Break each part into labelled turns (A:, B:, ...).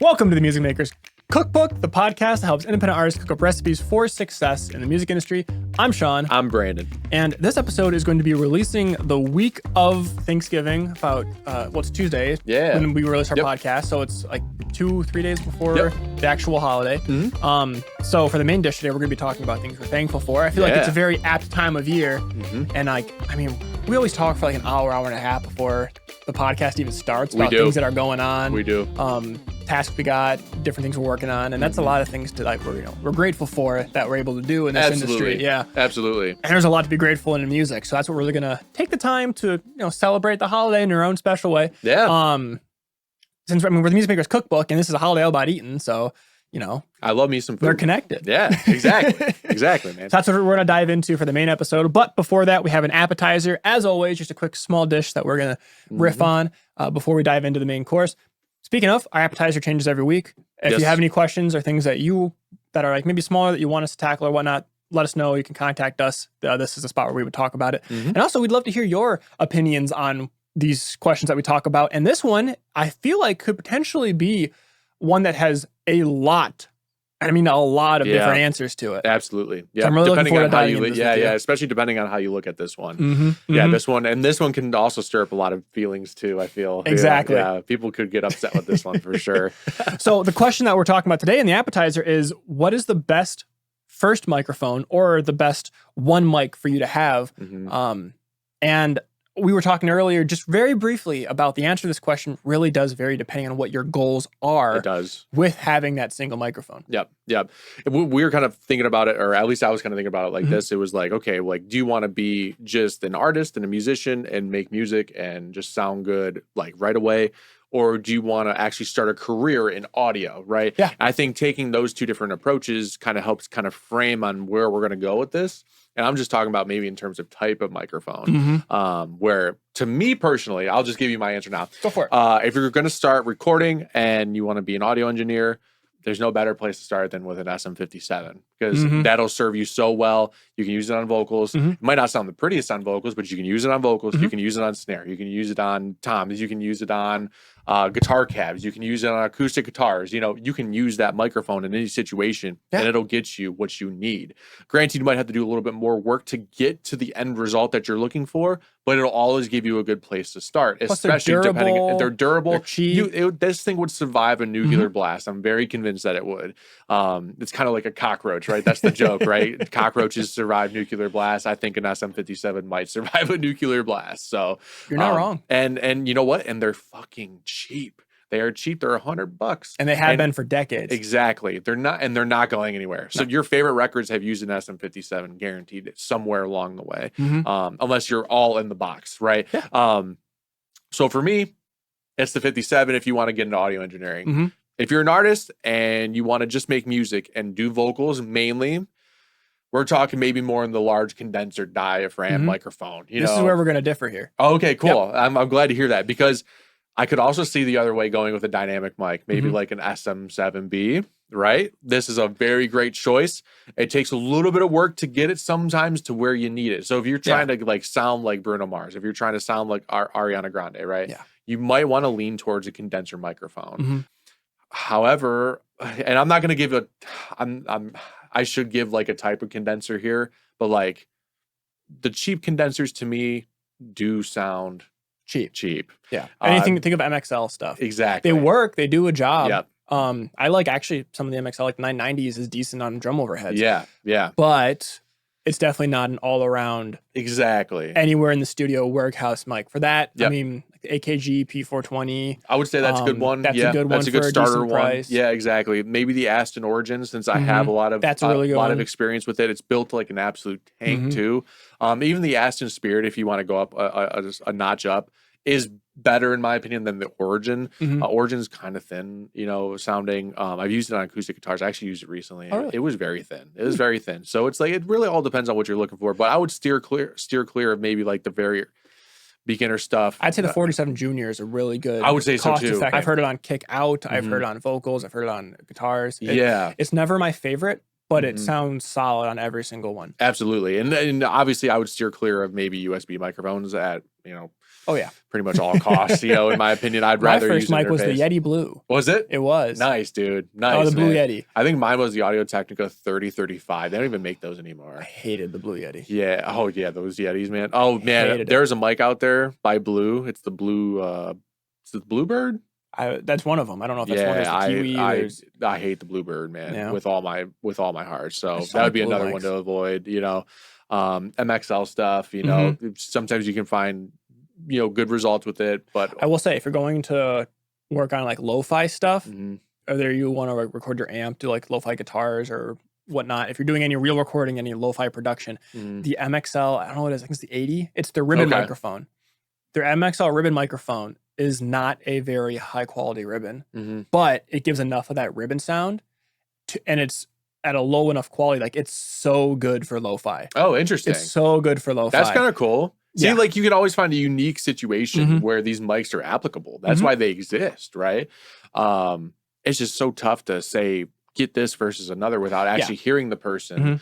A: Welcome to the Music Makers Cookbook, the podcast that helps independent artists cook up recipes for success in the music industry. I'm Sean.
B: I'm Brandon.
A: And this episode is going to be releasing the week of Thanksgiving, about, it's Tuesday when we release our podcast. So it's like 2-3 days before the actual holiday. So for the main dish today, we're going to be talking about things we're thankful for. I feel like it's a very apt time of year. And we always talk for like an hour and a half before the podcast even starts about things that are going on.
B: We do.
A: Tasks we got, different things we're working on, and that's a lot of things to we're grateful for that we're able to do in this industry. Yeah,
B: absolutely.
A: And there's a lot to be grateful in music, so that's what we're really gonna take the time to celebrate the holiday in your own special way.
B: Yeah.
A: Since we're the Music Makers Cookbook, and this is a holiday all about eating, so
B: I love me some food.
A: They're connected.
B: Yeah, exactly. Exactly, man.
A: So that's what we're going to dive into for the main episode. But before that, we have an appetizer. As always, just a quick small dish that we're going to riff on before we dive into the main course. Speaking of, our appetizer changes every week. If you have any questions or things that are like maybe smaller that you want us to tackle or whatnot, let us know. You can contact us. This is the spot where we would talk about it. And also, we'd love to hear your opinions on these questions that we talk about. And this one, I feel like could potentially be one that has a lot of different answers to it.
B: Absolutely. Yeah.
A: So I'm really
B: depending
A: looking
B: on
A: forward
B: how
A: to
B: you especially depending on how you look at this one. This one can also stir up a lot of feelings too, I feel.
A: Exactly.
B: Yeah, people could get upset with this one for sure.
A: So the question that we're talking about today in the appetizer is, what is the best first microphone or the best one mic for you to have? And we were talking earlier just very briefly about the answer to this question really does vary depending on what your goals are.
B: It does.
A: With having that single microphone.
B: Yep. We were kind of thinking about it, or at least I was kind of thinking about it like this. It was like, okay, like, do you want to be just an artist and a musician and make music and just sound good like right away? Or do you want to actually start a career in audio, right?
A: Yeah.
B: I think taking those two different approaches kind of helps kind of frame on where we're going to go with this. And I'm just talking about maybe in terms of type of microphone, where to me personally, I'll just give you my answer now.
A: Go for it.
B: If you're going to start recording and you want to be an audio engineer, there's no better place to start than with an SM57 because that'll serve you so well. You can use it on vocals. It might not sound the prettiest on vocals, but you can use it on vocals. You can use it on snare. You can use it on toms. You can use it on guitar cabs. You can use it on acoustic guitars. You can use that microphone in any situation and it'll get you what you need. Granted, you might have to do a little bit more work to get to the end result that you're looking for, but it'll always give you a good place to start.
A: Plus
B: especially depending. They're durable.
A: They're cheap.
B: This thing would survive a nuclear blast. I'm very convinced that it would. It's kind of like a cockroach, right? That's the joke, right? Cockroaches survive nuclear blasts. I think an SM57 might survive a nuclear blast. So
A: you're not wrong.
B: And you know what? And they're fucking cheap. They are cheap. They're $100,
A: and they have been for decades.
B: Exactly. They're not going anywhere. So your favorite records have used an SM57, guaranteed, somewhere along the way, unless you're all in the box, right?
A: Yeah.
B: So for me, it's the 57 if you want to get into audio engineering. If you're an artist and you want to just make music and do vocals mainly, we're talking maybe more in the large condenser diaphragm microphone.
A: This is where we're going to differ here.
B: Oh, okay, cool. Yep. I'm glad to hear that because I could also see the other way going with a dynamic mic, maybe like an SM7B, right? This is a very great choice. It takes a little bit of work to get it sometimes to where you need it. So if you're trying to like sound like Bruno Mars, if you're trying to sound like Ariana Grande, right? Yeah. You might want to lean towards a condenser microphone. However, and I'm not going to give I should give like a type of condenser here, but like the cheap condensers to me do sound cheap.
A: Yeah. Anything, think of MXL stuff.
B: Exactly.
A: They work, they do a job.
B: Yep.
A: I like actually some of the MXL, like 990s is decent on drum overheads.
B: Yeah.
A: But it's definitely not an all around anywhere in the studio workhouse mic. For that, I mean, AKG P420.
B: I would say that's a good one.
A: That's a good one.
B: That's a good
A: for
B: starter
A: a
B: one.
A: Price.
B: Yeah, exactly. Maybe the Aston Origin, since I have a lot of of experience with it. It's built like an absolute tank too. Even the Aston Spirit, if you want to go up a notch up, is better in my opinion than the Origin. Origin's kind of thin, sounding. I've used it on acoustic guitars. I actually used it recently. Oh, really? It was very thin. It was very thin. So it's like it really all depends on what you're looking for. But I would steer clear of maybe like the very beginner stuff.
A: I'd say the 47 Junior is a really good.
B: I would say so too.
A: Effect. I've heard it on kick out. I've heard it on vocals. I've heard it on guitars. It's never my favorite, but it sounds solid on every single one.
B: Absolutely, and obviously I would steer clear of maybe USB microphones at
A: Oh yeah.
B: pretty much all costs. You know, in my opinion, I'd rather
A: My
B: use
A: first mic was the
B: interface.
A: Yeti Blue.
B: Was it?
A: It was.
B: Nice, dude. Nice.
A: Oh, the Blue
B: man.
A: Yeti.
B: I think mine was the Audio Technica 3035. They don't even make those
A: I
B: anymore.
A: hated the Blue Yeti.
B: Yeah. Oh yeah, those Yetis, man. Oh man,
A: Hated it.
B: there's a mic out there by Blue. It's the Blue. It's the Bluebird.
A: That's one of them. I don't know if that's one. There's the Kiwi.
B: I hate the Bluebird, man,
A: Yeah.
B: with all my heart. So
A: just
B: that
A: don't
B: would be
A: like blue
B: another
A: mics.
B: one to avoid. You know, MXL stuff. You know, sometimes you can find good results with it, but
A: I will say, if you're going to work on like lo-fi stuff,
B: Mhm.
A: whether you want to record your amp, do like lo-fi guitars or whatnot, if you're doing any real recording, any lo-fi production,
B: Mhm.
A: the MXL, I don't know what it is, I think it's the 80. It's the ribbon
B: Okay.
A: microphone. Their MXL ribbon microphone is not a very high quality ribbon,
B: Mhm.
A: but it gives enough of that ribbon sound, and it's at a low enough quality. Like it's so good for lo-fi.
B: Oh, interesting.
A: It's so good for lo-fi.
B: That's kind of cool. See,
A: Yeah.
B: like you can always find a unique situation
A: Mhm.
B: where these mics are applicable. That's
A: Mhm.
B: why they exist, right? It's just so tough to say get this versus another without actually hearing the person,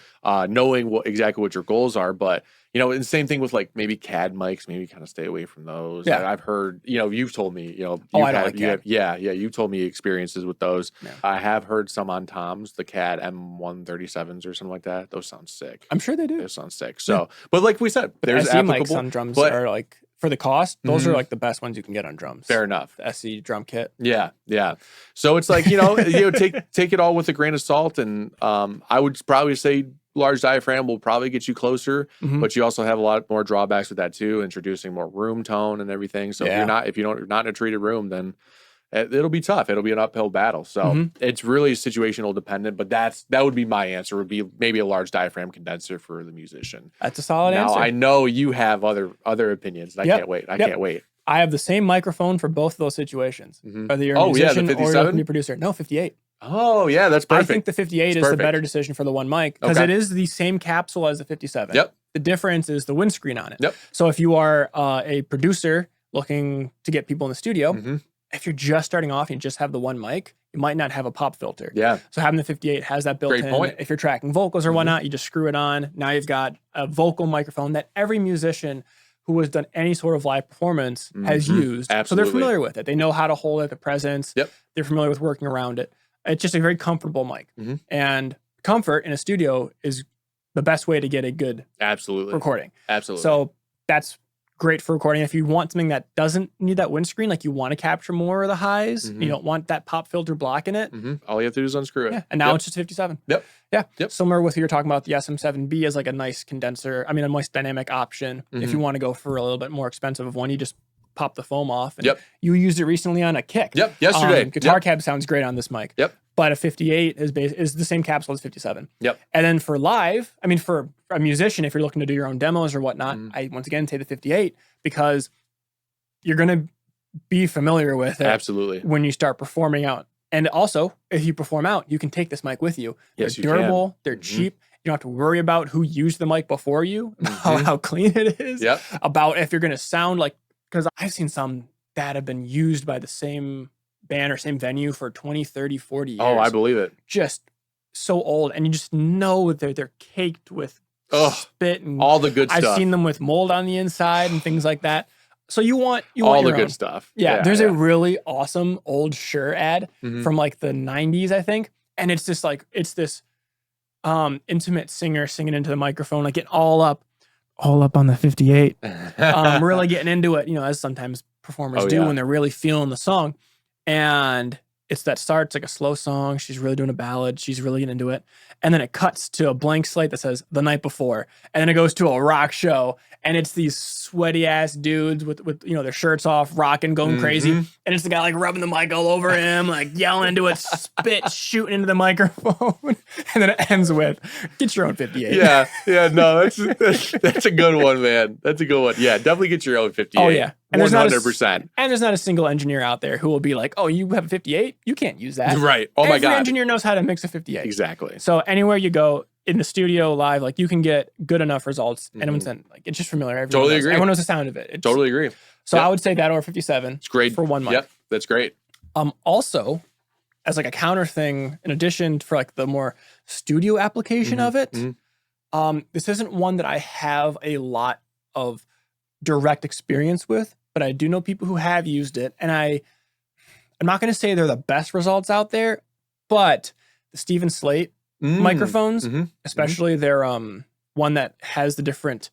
B: knowing exactly what your goals are. But and the same thing with like maybe CAD mics, maybe kind of stay away from those.
A: Yeah.
B: I've heard, you've told me,
A: I don't like CAD.
B: you've told me experiences with those.
A: Yeah.
B: I have heard some on Tom's, the CAD M137s or something like that. Those sound sick.
A: I'm sure they do.
B: Those sound sick. So, but like we said,
A: But
B: there's
A: SE mics
B: applicable
A: on drums
B: but-
A: are like, for the cost, those are
B: Mhm.
A: like the best ones you can get on drums.
B: Fair enough.
A: The SE drum kit.
B: Yeah. So it's like take it all with a grain of salt, and I would probably say large diaphragm will probably get you closer,
A: Mhm.
B: but you also have a lot more drawbacks with that too, introducing more room tone and everything. So
A: Yeah.
B: if you're not in a treated room, then it'll be tough. It'll be an uphill battle. So
A: Mhm.
B: it's really situational dependent. But that would be my answer. Would be maybe a large diaphragm condenser for the musician.
A: That's a solid
B: Now
A: answer.
B: I know you have other opinions. And I
A: Yep.
B: can't wait. I
A: Yep.
B: can't wait.
A: I have the same microphone for both of those situations.
B: Mhm.
A: Whether you're a
B: Oh, yeah, the
A: musician or you're
B: 57?
A: looking to be a producer. No, 58.
B: Oh yeah, that's perfect.
A: I think the 58
B: It's
A: is the
B: perfect.
A: better decision for the one mic because
B: Okay.
A: it is the same capsule as the 57.
B: Yep.
A: The difference is the windscreen on it.
B: Yep.
A: So if you are a producer looking to get people in the studio,
B: Mhm.
A: if you're just starting off and you just have the one mic, you might not have a pop filter.
B: Yeah.
A: So having the 58 has that built
B: Great
A: in.
B: point.
A: If you're tracking vocals or
B: Mhm.
A: whatnot, you just screw it on. Now you've got a vocal microphone that every musician who has done any sort of live performance has
B: Mhm.
A: used. So
B: Absolutely.
A: they're familiar with it. They know how to hold it, the presence.
B: Yep.
A: They're familiar with working around it. It's just a very comfortable mic.
B: Mhm.
A: And comfort in a studio is the best way to get a good
B: Absolutely.
A: recording.
B: Absolutely.
A: So that's great for recording. If you want something that doesn't need that windscreen, like you want to capture more of the highs,
B: Mhm.
A: you don't want that pop filter blocking it.
B: All you have to do is unscrew it.
A: Yeah. And now
B: Yep.
A: it's just 57.
B: Yep.
A: Yeah.
B: Yep.
A: Similar with what you're talking about, the SM7B is like a nice condenser. I mean, a nice dynamic option. If
B: Mhm.
A: you want to go for a little bit more expensive of one, you just pop the foam off. And
B: Yep.
A: you used it recently on a kick.
B: Yep. Yesterday.
A: Guitar
B: Yep.
A: cab sounds great on this mic.
B: Yep.
A: But a 58 is the same capsule as 57.
B: Yep.
A: And then for live, I mean, for a musician, if you're looking to do your own demos or whatnot,
B: Mhm.
A: I once again say the 58 because you're going to be familiar with it
B: Absolutely.
A: when you start performing out. And also, if you perform out, you can take this mic with you.
B: Yes,
A: They're
B: you can.
A: durable, they're
B: Mhm.
A: cheap. You don't have to worry about who used the mic before you,
B: Mhm.
A: how clean it is,
B: Yep.
A: about if you're going to sound like, because I've seen some that have been used by the same band or same venue for 20, 30, 40 years.
B: Oh, I believe it.
A: Just so old. And you just know that they're caked with
B: Ugh.
A: spit. And
B: All the good
A: I've
B: stuff.
A: seen them with mold on the inside and things like that. So you want
B: all the
A: your
B: good
A: own.
B: stuff.
A: Yeah, there's a really awesome old Shure ad
B: Mhm.
A: from like the 90s, I think. And it's just like, it's this intimate singer singing into the microphone, like getting all up on the 58, really getting into it, as sometimes performers
B: Oh,
A: do
B: yeah.
A: when they're really feeling the song. And it's that starts like a slow song. She's really doing a ballad. She's really getting into it. And then it cuts to a blank slate that says the night before. And then it goes to a rock show. And it's these sweaty ass dudes with their shirts off, rocking, going crazy.
B: Mhm.
A: And it's the guy like rubbing the mic all over him, like yelling into it, spit shooting into the microphone. And then it ends with, get your own 58.
B: Yeah, no, that's a good one, man. That's a good one. Yeah, definitely get your own 58.
A: Oh, yeah. And there's not a
B: 100%.
A: And there's not a single engineer out there who will be like, oh, you have a 58? You can't use that.
B: Right. Oh my
A: Every
B: God.
A: engineer knows how to mix a 58.
B: Exactly.
A: So anywhere you go in the studio live, like you can get good enough results.
B: Mhm.
A: And like it's just familiar.
B: Totally agree.
A: Everyone knows the sound of it. It's-
B: Totally agree.
A: So
B: Yep.
A: I would say that or 57.
B: It's great.
A: For one mic.
B: Yep, that's great.
A: Also, as like a counter thing, in addition for like the more studio application
B: Mhm.
A: of it,
B: Mhm.
A: this isn't one that I have a lot of direct experience with, but I do know people who have used it. And I'm not going to say they're the best results out there, but the Steven Slate microphones, especially their one that has the different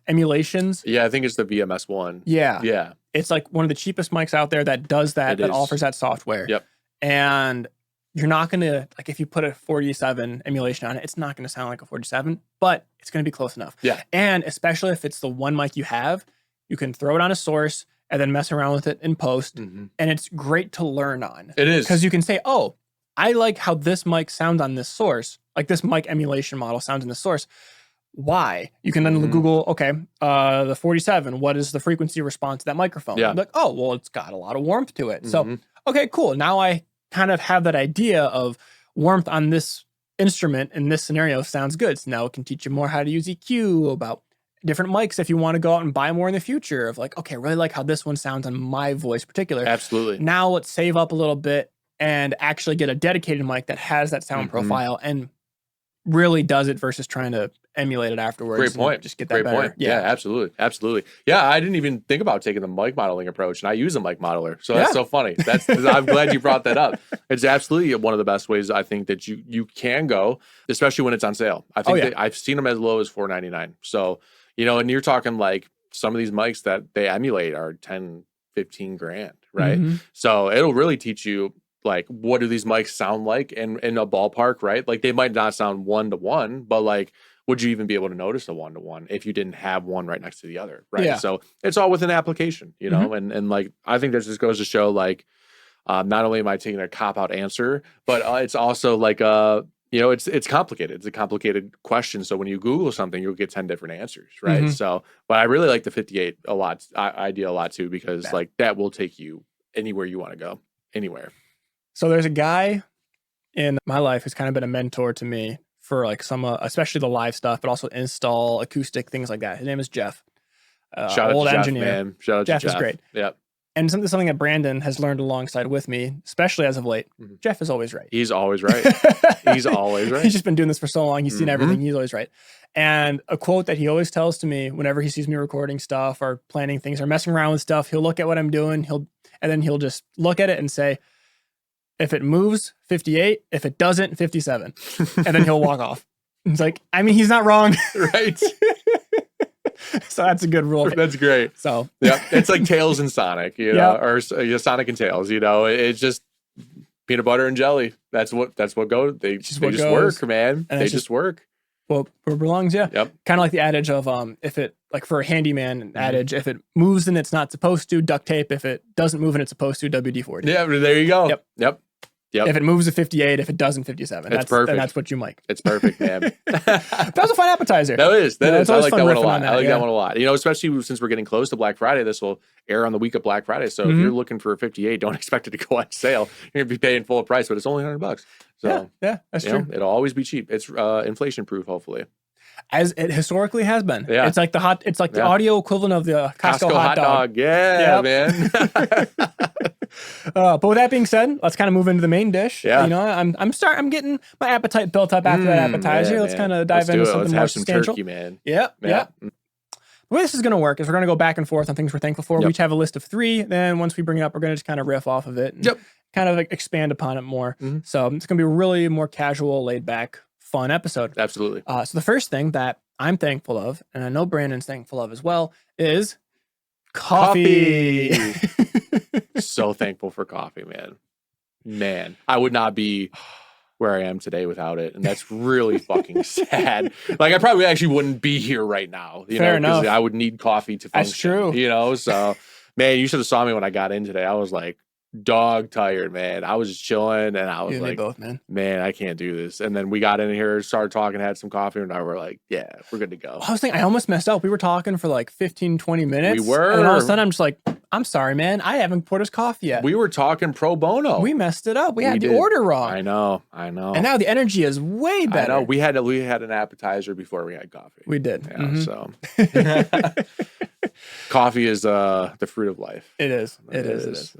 A: emulations.
B: Yeah, I think it's the VMS one.
A: Yeah.
B: Yeah.
A: It's like one of the cheapest mics out there that does that, that offers that software.
B: Yep.
A: And you're not going to, like, if you put a 47 emulation on it, it's not going to sound like a 47, but it's going to be close enough.
B: Yeah.
A: And especially if it's the one mic you have, you can throw it on a source and then mess around with it in post. And it's great to learn on.
B: It is.
A: Because you can say, oh, I like how this mic sounds on this source. Like this mic emulation model sounds in the source. Why? You can then Google, okay, the 47, what is the frequency response to that microphone?
B: Yeah.
A: Like, oh, well, it's got a lot of warmth to it. So, okay, cool. Now I kind of have that idea of warmth on this instrument in this scenario sounds good. So now it can teach you more how to use EQ, about different mics if you want to go out and buy more in the future of like, okay, I really like how this one sounds on my voice particular.
B: Absolutely.
A: Now let's save up a little bit and actually get a dedicated mic that has that sound profile and really does it versus trying to emulate it afterwards.
B: Great point.
A: Just get that better.
B: Point. Yeah, absolutely. Absolutely. Yeah, I didn't even think about taking the mic modeling approach, and I use a mic modeler. So that's so funny. I'm glad you brought that up. It's absolutely one of the best ways I think that you can go, especially when it's on sale. I think that I've seen them as low as $499. So, and you're talking like some of these mics that they emulate are 10, 15 grand, right? So it'll really teach you, like, what do these mics sound like in a ballpark, right? Like, they might not sound one-to-one, but like, would you even be able to notice a one-to-one if you didn't have one right next to the other, right? Yeah. So it's all within application, and like, I think that just goes to show, like, not only am I taking a cop-out answer, but it's also like, it's complicated. It's a complicated question. So when you Google something, you'll get 10 different answers, right? So, but I really like the 58 a lot, idea a lot too, because like that will take you anywhere you want to go, anywhere.
A: So there's a guy in my life who's kind of been a mentor to me for like some, especially the live stuff, but also install, acoustic, things like that. His name is Jeff.
B: Shout out to engineer. Jeff, man. Shout out
A: Jeff
B: to Jeff.
A: Is great.
B: Yep.
A: And something that Brandon has learned alongside with me, especially as of late, Jeff is always right.
B: He's always right. He's always right.
A: He's just been doing this for so long. He's seen everything. He's always right. And a quote that he always tells to me whenever he sees me recording stuff or planning things or messing around with stuff, he'll look at what I'm doing. And then he'll just look at it and say, if it moves, 58. If it doesn't, 57. And then he'll walk off. It's like, I mean, he's not wrong.
B: Right.
A: So that's a good rule.
B: That's great.
A: So
B: yeah, it's like Tails and Sonic, or Sonic and Tails. It's just peanut butter and jelly. That's what goes. They just work, man. And they just work.
A: Well, where it belongs, yeah.
B: Yep.
A: Kind of like the adage of if it, like for a handyman adage, if it moves and it's not supposed to, duct tape. If it doesn't move and it's supposed to, WD-40.
B: Yeah, there you go. Yep.
A: If it moves to 58, if it doesn't, 57.
B: That's perfect.
A: Then that's what you mic.
B: It's perfect, man.
A: That was a fun appetizer.
B: That is. I like that one a lot.
A: I
B: like that one a lot. Especially since we're getting close to Black Friday, this will air on the week of Black Friday. So if you're looking for a 58, don't expect it to go on sale. You're going to be paying full price, but it's only $100. So
A: yeah, that's true.
B: It'll always be cheap. It's inflation proof, hopefully.
A: As it historically has been.
B: Yeah.
A: It's like the audio equivalent of the Costco hot dog.
B: Yeah, man.
A: But with that being said, let's kind of move into the main dish.
B: Yeah.
A: I'm getting my appetite built up after that appetizer. Let's kind of dive into something more substantial.
B: Turkey, man.
A: Yep. The way this is going to work is we're going to go back and forth on things we're thankful for. We each have a list of 3. Then once we bring it up, we're going to just kind of riff off of it and kind of expand upon it more. So it's going to be a really more casual, laid back, fun episode.
B: Absolutely.
A: So the first thing that I'm thankful of, and I know Brandon's thankful of as well, is coffee.
B: So thankful for coffee, man. I would not be where I am today without it, and that's really fucking sad. Like, I probably actually wouldn't be here right now,
A: Fair enough.
B: because I would need coffee to function.
A: That's true.
B: So man, you should have saw me when I got in today. I was like dog tired, man. I was just chilling, and I was like,
A: both, man,
B: I can't do this. And then we got in here, started talking, had some coffee, and I were like, yeah, we're good to go.
A: I was thinking, I almost messed up. We were talking for like 15, 20 minutes.
B: We were.
A: And then all of a sudden, I'm just like, I'm sorry, man. I haven't poured us coffee yet.
B: We were talking pro bono.
A: We messed it up. We had the order wrong.
B: I know.
A: And now the energy is way better.
B: I know. We had an appetizer before we had coffee.
A: We did.
B: Yeah, so. Coffee is the fruit of life.
A: It is.
B: It is.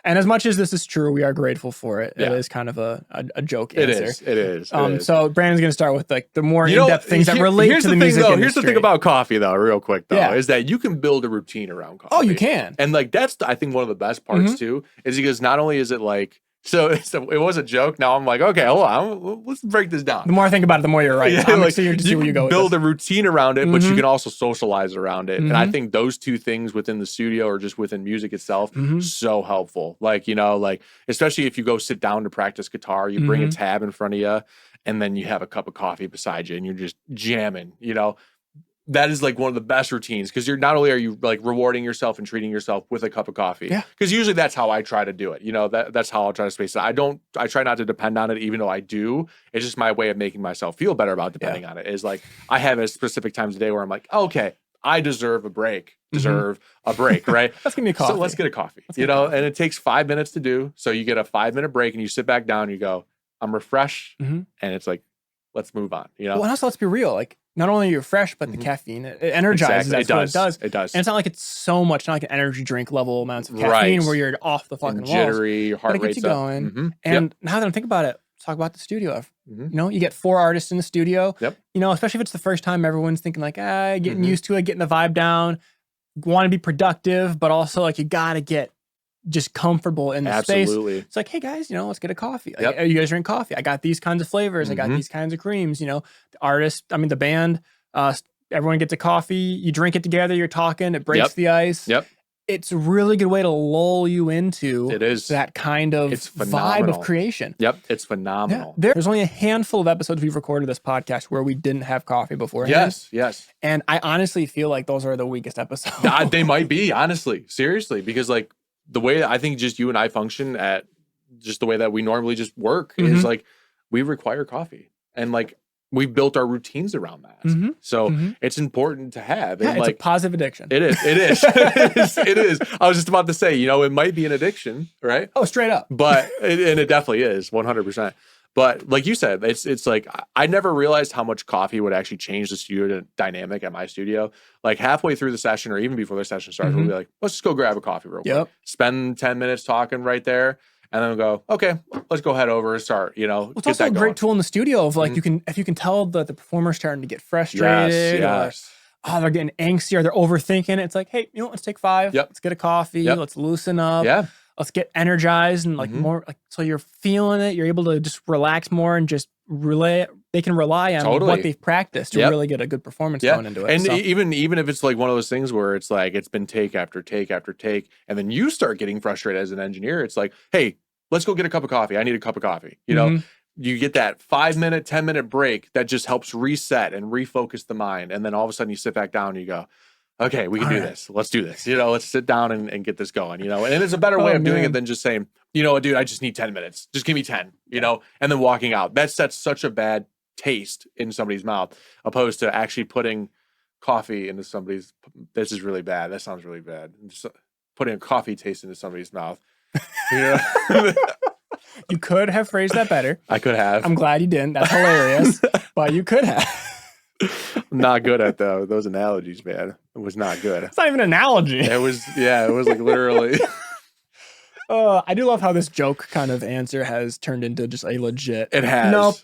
A: And as much as this is true, we are grateful for it.
B: Yeah.
A: It is kind of a joke
B: It
A: answer.
B: is. It is.
A: So Brandon's going to start with like the more in-depth things that relate to the music industry.
B: Here's the thing about coffee, though, real quick, though,
A: Yeah.
B: is that you can build a routine around coffee.
A: Oh, you can.
B: And like that's, I think, one of the best parts, too, is because not only is it like, so it was a joke. Now I'm like, okay, hold on, let's break this down.
A: The more I think about it, the more you're right.
B: Yeah,
A: So I'm
B: like,
A: excited to see where you go with
B: build
A: this.
B: a routine around it, but you can also socialize around it. And I think those two things within the studio or just within music itself, so helpful. Like, like especially if you go sit down to practice guitar, you bring a tab in front of you and then you have a cup of coffee beside you and you're just jamming, that is like one of the best routines because you're not only are you like rewarding yourself and treating yourself with a cup of coffee.
A: Yeah.
B: Because usually that's how I try to do it. That's how I'll try to space it. I try not to depend on it, even though I do. It's just my way of making myself feel better about depending on it. Is like I have a specific times a day where I'm like, okay, I deserve a break. Right?
A: Let's give me a coffee.
B: So let's get a coffee. And it takes 5 minutes to do. So you get a 5-minute break and you sit back down and you go, I'm refreshed. And it's like, let's move on.
A: Well, and also let's be real. Like not only you're fresh, but the caffeine it energizes.
B: Exactly.
A: That's what it does.
B: It does.
A: And it's not like it's so much, not like an energy drink level amounts of caffeine where you're off the fucking
B: and
A: walls.
B: jittery, your heart
A: But it
B: rate's
A: gets you
B: up.
A: going. And now that I'm thinking about it, let's talk about the studio. You get 4 artists in the studio.
B: Yep.
A: Especially if it's the first time, everyone's thinking like, getting used to it, getting the vibe down, want to be productive, but also like you gotta get just comfortable in the space. It's like, hey guys, let's get a coffee. Like, you guys drink coffee? I got these kinds of flavors. I got these kinds of creams. The artist, the band, everyone gets a coffee. You drink it together. You're talking. It breaks the ice. It's a really good way to lull you into that kind of vibe of creation.
B: It's phenomenal.
A: Yeah. There's only a handful of episodes we've recorded this podcast where we didn't have coffee beforehand.
B: Yes.
A: And I honestly feel like those are the weakest episodes.
B: They might be, honestly, seriously, because like the way I think just you and I function at just the way that we normally just work is like we require coffie and like we've built our routines around that. So it's important to have.
A: Yeah,
B: and
A: it's
B: like
A: a positive addiction.
B: It is. It is. I was just about to say, it might be an addiction, right?
A: Oh, straight up.
B: But it definitely is 100%. But like you said, it's like I never realized how much coffee would actually change the studio dynamic at my studio. Like halfway through the session or even before the session starts, we'll be like, let's just go grab a coffee real quick. Spend 10 minutes talking right there. And then we'll go, okay, let's go head over and start,
A: It's also a great tool in the studio of like, if you can tell that the performer's starting to get frustrated or they're getting angsty or they're overthinking it. It's like, hey, let's take 5. Let's get a coffee. Let's loosen up. Let's get energized and like more like, so you're feeling it. You're able to just relax more and just they can rely on what they've practiced to really get a good performance going into it.
B: And even if it's like one of those things where it's like, it's been take after take after take, and then you start getting frustrated as an engineer, it's like, hey, let's go get a cup of coffee. I need a cup of coffee. You get that 5-minute, 10-minute break that just helps reset and refocus the mind. And then all of a sudden you sit back down and you go, okay, we can do this. Let's do this. Let's sit down and get this going, and it's a better way of doing it than just saying, dude, I just need 10 minutes. Just give me 10, and then walking out. That sets such a bad taste in somebody's mouth, opposed to actually putting coffee into somebody's, this is really bad. That sounds really bad. Just putting a coffee taste into somebody's mouth.
A: You could have phrased that better.
B: I could have.
A: I'm glad you didn't. That's hilarious. But you could have.
B: I'm not good at those analogies, man. It was not good.
A: It's not even an analogy.
B: It was like literally.
A: I do love how this joke kind of answer has turned into just a legit.
B: It has.
A: Nope,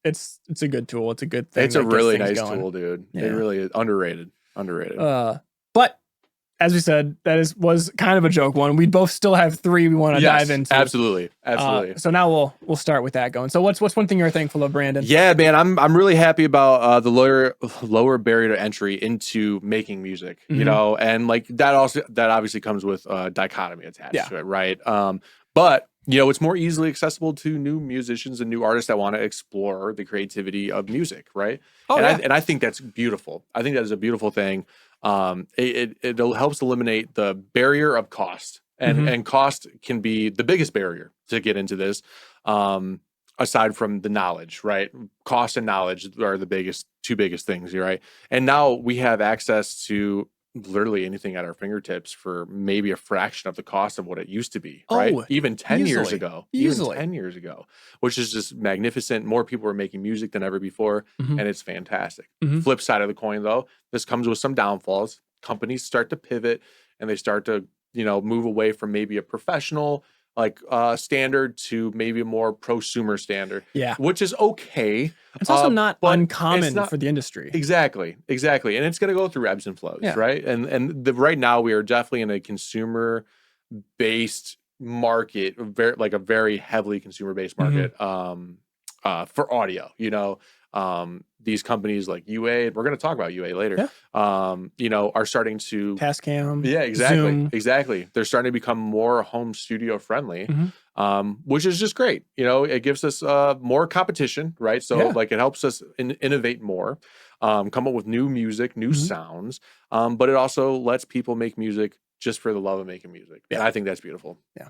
A: it's a good tool. It's a good thing.
B: It's a really nice tool, dude. Yeah. It really is underrated.
A: But as we said, was kind of a joke one. We both still have 3 we want to dive into.
B: Absolutely.
A: So now we'll start with that going. So what's one thing you're thankful of, Brandon?
B: Yeah, man, I'm really happy about the lower barrier to entry into making music. And like that obviously comes with dichotomy attached to it, right? But it's more easily accessible to new musicians and new artists that want to explore the creativity of music, right? And I think that's beautiful. I think that is a beautiful thing. It helps eliminate the barrier of cost, and cost can be the biggest barrier to get into this. Aside from the knowledge, right? Cost and knowledge are the two biggest things, right? And now we have access to literally anything at our fingertips for maybe a fraction of the cost of what it used to be, right? Even 10 years ago, which is just magnificent. More people are making music than ever before, and it's fantastic. Flip side of the coin, though, this comes with some downfalls. Companies start to pivot and they start to move away from maybe a professional standard to maybe a more prosumer standard.
A: Yeah.
B: Which is okay.
A: It's also not
B: but
A: uncommon for the industry.
B: Exactly. And it's going to go through ebbs and flows, right? And right now we are definitely in a consumer based market, a very heavily consumer based market for audio. These companies like UA, we're going to talk about UA later, are starting to
A: Tascam.
B: Yeah, exactly.
A: Zoom.
B: Exactly. They're starting to become more home studio friendly, which is just great. It gives us more competition, right? So it helps us innovate more, come up with new music, new sounds, but it also lets people make music just for the love of making music. And I think that's beautiful.
A: Yeah.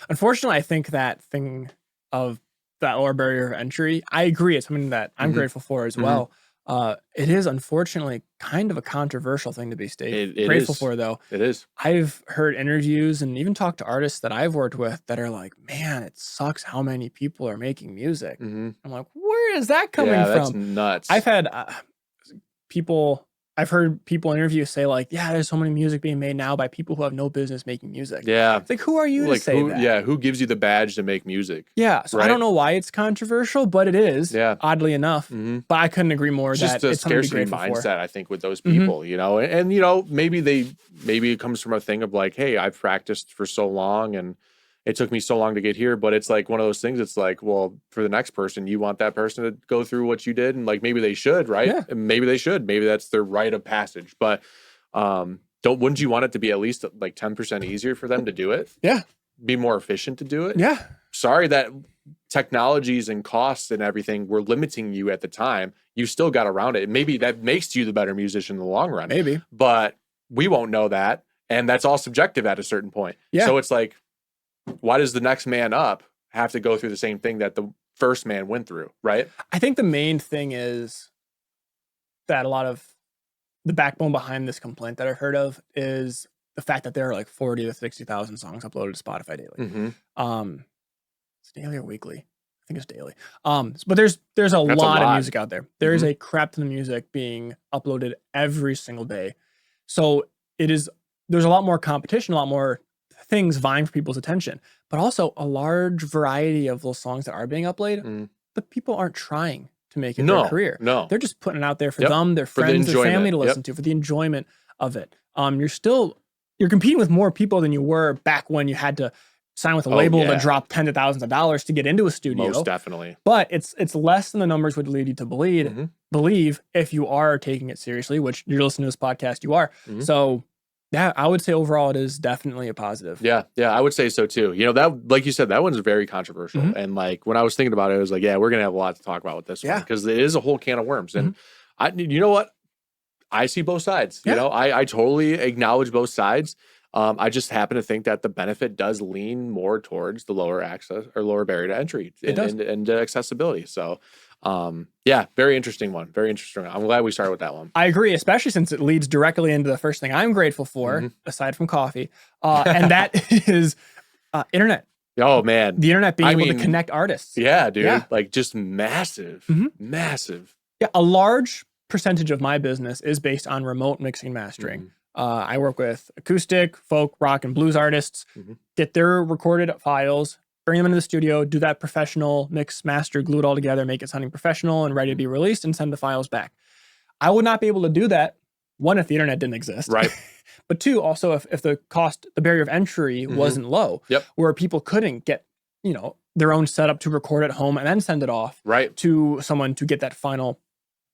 A: Unfortunately, I think that thing of that lower barrier of entry, I agree. It's something that I'm grateful for as well. It is unfortunately kind of a controversial thing to be grateful for, though.
B: It is.
A: I've heard interviews and even talked to artists that I've worked with that are like, man, it sucks how many people are making music. I'm like, where is that coming from?
B: That's nuts.
A: I've had I've heard people interview say like, yeah, there's so many music being made now by people who have no business making music.
B: Yeah.
A: It's like, who are you to say that?
B: Yeah, who gives you the badge to make music?
A: Yeah, so I don't know why it's controversial, but it is, oddly enough.
B: But
A: I couldn't agree more
B: that
A: it's something to be grateful
B: mindset,
A: for.
B: I think, with those people, and maybe it comes from a thing of like, hey, I've practiced for so long and it took me so long to get here, but it's like one of those things. It's like, well, for the next person, you want that person to go through what you did, and like maybe they should, right?
A: Yeah.
B: And maybe they should. Maybe that's their rite of passage. But wouldn't you want it to be at least like 10% easier for them to do it?
A: Yeah.
B: Be more efficient to do it?
A: Yeah.
B: Sorry that technologies and costs and everything were limiting you at the time. You still got around it. Maybe that makes you the better musician in the long run.
A: Maybe.
B: But we won't know that. And that's all subjective at a certain point.
A: Yeah.
B: So it's like, why does the next man up have to go through the same thing that the first man went through, right?
A: I think the main thing is that a lot of the backbone behind this complaint that I've heard of is the fact that there are like 40 to 60,000 songs uploaded to Spotify daily. It's daily or weekly? I think it's daily. But there's a lot of music out there. There is a crap ton of music being uploaded every single day. So there's a lot more competition, a lot more things vying for people's attention, but also a large variety of those songs that are being uploaded. The people aren't trying to make it their career.
B: No,
A: they're just putting it out there for them, their friends, their family to listen to, for the enjoyment of it. You're competing with more people than you were back when you had to sign with a label to drop tens of thousands of dollars to get into a studio.
B: Most definitely.
A: But it's less than the numbers would lead you to believe if you are taking it seriously, which you're listening to this podcast, you are. So yeah, I would say overall it is definitely a positive.
B: Yeah, I would say so too. That, like you said, that one's very controversial. And like when I was thinking about it, I was like, yeah, we're gonna have a lot to talk about with this one because it is a whole can of worms. And you know what? I see both sides. I totally acknowledge both sides. I just happen to think that the benefit does lean more towards the lower access or lower barrier to entry and accessibility. So very interesting one. Very interesting. I'm glad we started with that one.
A: I agree, especially since it leads directly into the first thing I'm grateful for, aside from coffee, and that is internet.
B: Oh man,
A: the internet being able to connect artists.
B: Yeah, dude, like just massive, massive.
A: Yeah, a large percentage of my business is based on remote mixing and mastering. I work with acoustic, folk, rock, and blues artists, get their recorded files, bring them into the studio, do that professional mix, master, glue it all together, make it sounding professional and ready to be released, and send the files back. I would not be able to do that, one, if the internet didn't exist.
B: Right.
A: But two, also if the barrier of entry wasn't low, where people couldn't get, their own setup to record at home and then send it off to someone to get that final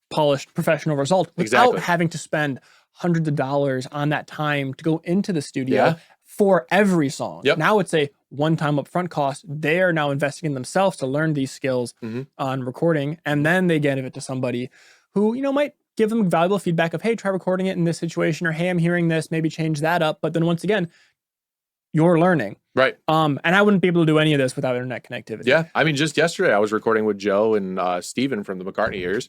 A: polished professional result without having to spend hundreds of dollars on that time to go into the studio for every song. Now it's a one-time upfront cost. They are now investing in themselves to learn these skills on recording, and then they give it to somebody who, might give them valuable feedback of, hey, try recording it in this situation, or hey, I'm hearing this, maybe change that up. But then once again, you're learning.
B: Right.
A: And I wouldn't be able to do any of this without internet connectivity.
B: Yeah. I mean, just yesterday I was recording with Joe and Steven from the McCartney years,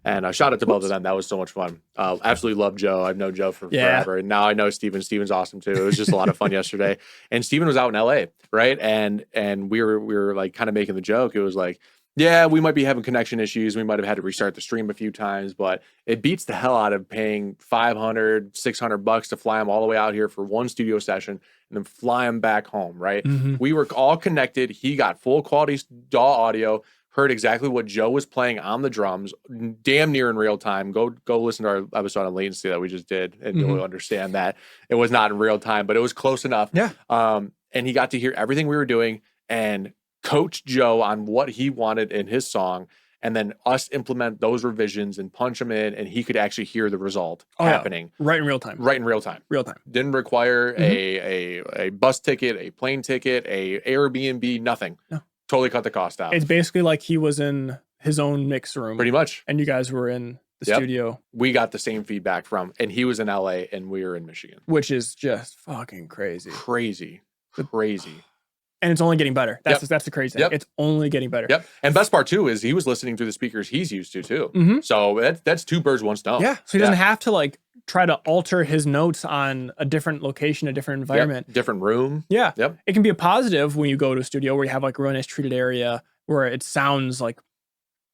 B: and I shout out to both of them. That was so much fun. Absolutely love Joe. I've known Joe for forever. And now I know Steven. Steven's awesome too. It was just a lot of fun yesterday. And Steven was out in LA. Right. And we were like kind of making the joke. It was like, Yeah, we might be having connection issues. We might have had to restart the stream a few times, but it beats the hell out of paying $500, $600 to fly them all the way out here for one studio session and then fly them back home, right? We were all connected. He got full quality DAW audio, heard exactly what Joe was playing on the drums, damn near in real time. Go listen to our episode on latency that we just did, and you'll understand that it was not in real time, but it was close enough.
A: Yeah.
B: And he got to hear everything we were doing and coach Joe on what he wanted in his song, and then us implement those revisions and punch them in, and he could actually hear the result happening
A: right in real time.
B: Right in real time. Didn't require a bus ticket, a plane ticket, a Airbnb, nothing.
A: No.
B: Totally cut the cost out.
A: It's basically like he was in his own mix room.
B: Pretty much.
A: And you guys were in the studio.
B: We got the same feedback from, and he was in LA and we were in Michigan.
A: Which is just fucking crazy.
B: Crazy.
A: And it's only getting better. That's the crazy thing. It's only getting better.
B: And best part too is he was listening through the speakers he's used to too. So that's two birds, one stone.
A: Yeah. So he doesn't have to like try to alter his notes on a different location, a different environment.
B: Different room.
A: Yeah. It can be a positive when you go to a studio where you have like a really nice treated area where it sounds like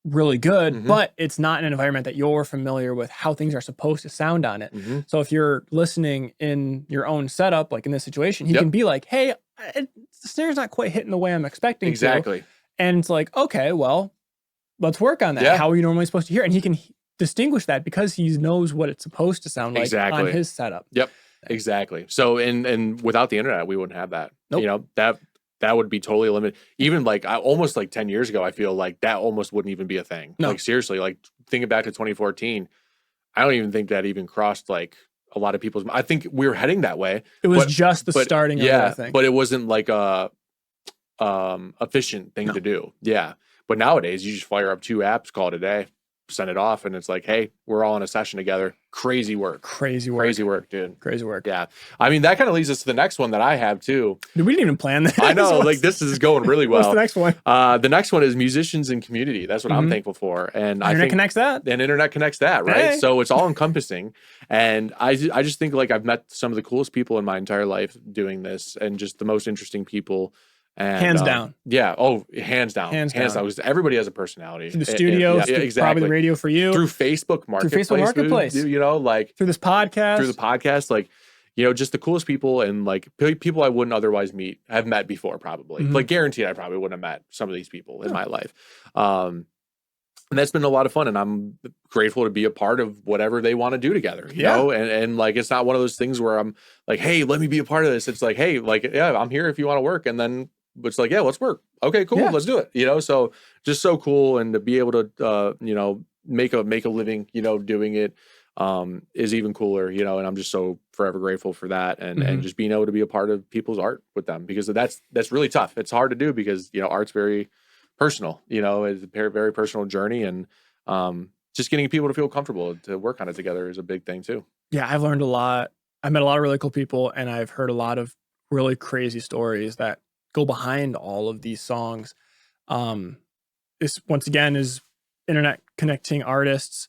A: really good, but it's not an environment that you're familiar with how things are supposed to sound on it. So if you're listening in your own setup, like in this situation, he can be like, hey, the snare's not quite hitting the way I'm expecting to. And it's like, okay, well, let's work on that. How are you normally supposed to hear? And he can distinguish that because he knows what it's supposed to sound like on his setup.
B: Exactly. So, and without the internet, we wouldn't have that.
A: Nope.
B: You know, that would be totally limited. Even like almost like 10 years ago, I feel like that almost wouldn't even be a thing.
A: No.
B: Like seriously, like thinking back to 2014, I don't even think that even crossed like a lot of people's. I think we were heading that way.
A: It was just the starting of that thing.
B: But it wasn't like a efficient thing to do. Yeah. But nowadays you just fire up 2 apps, call it a day, send it off, and it's like, hey, we're all in a session together. Crazy work, dude.
A: Crazy work.
B: Yeah. I mean, that kind of leads us to the next one that I have too.
A: Dude, we didn't even plan that.
B: I know, like this is going really well.
A: What's the next one?
B: The next one is musicians and community. That's what I'm thankful for. And I think
A: connects that.
B: And internet connects that, right?
A: Hey.
B: So it's all encompassing. And I just think like I've met some of the coolest people in my entire life doing this, and just the most interesting people. And,
A: hands down.
B: Yeah. Oh, hands down. Hands down. Because everybody has a personality.
A: Through the studio,
B: exactly.
A: Probably radio for you.
B: Through Facebook Marketplace. Dude, you know, like
A: through the podcast,
B: like, you know, just the coolest people, and like people I wouldn't otherwise have met before, probably. Like guaranteed I probably wouldn't have met some of these people in my life. And that's been a lot of fun, and I'm grateful to be a part of whatever they want to do together, you know? And like, it's not one of those things where I'm like, hey, let me be a part of this. It's like, hey, like, yeah, I'm here if you want to work. And then it's like, yeah, let's work. Okay, cool. Let's do it. You know, so just so cool. And to be able to, you know, make a living, you know, doing it is even cooler, you know, and I'm just so forever grateful for that. And just being able to be a part of people's art with them, because that's really tough. It's hard to do because, you know, art's very personal, you know, it's a very, very personal journey. And just getting people to feel comfortable to work on it together is a big thing too.
A: Yeah. I've learned a lot. I met a lot of really cool people, and I've heard a lot of really crazy stories that go behind all of these songs. This once again is internet connecting artists,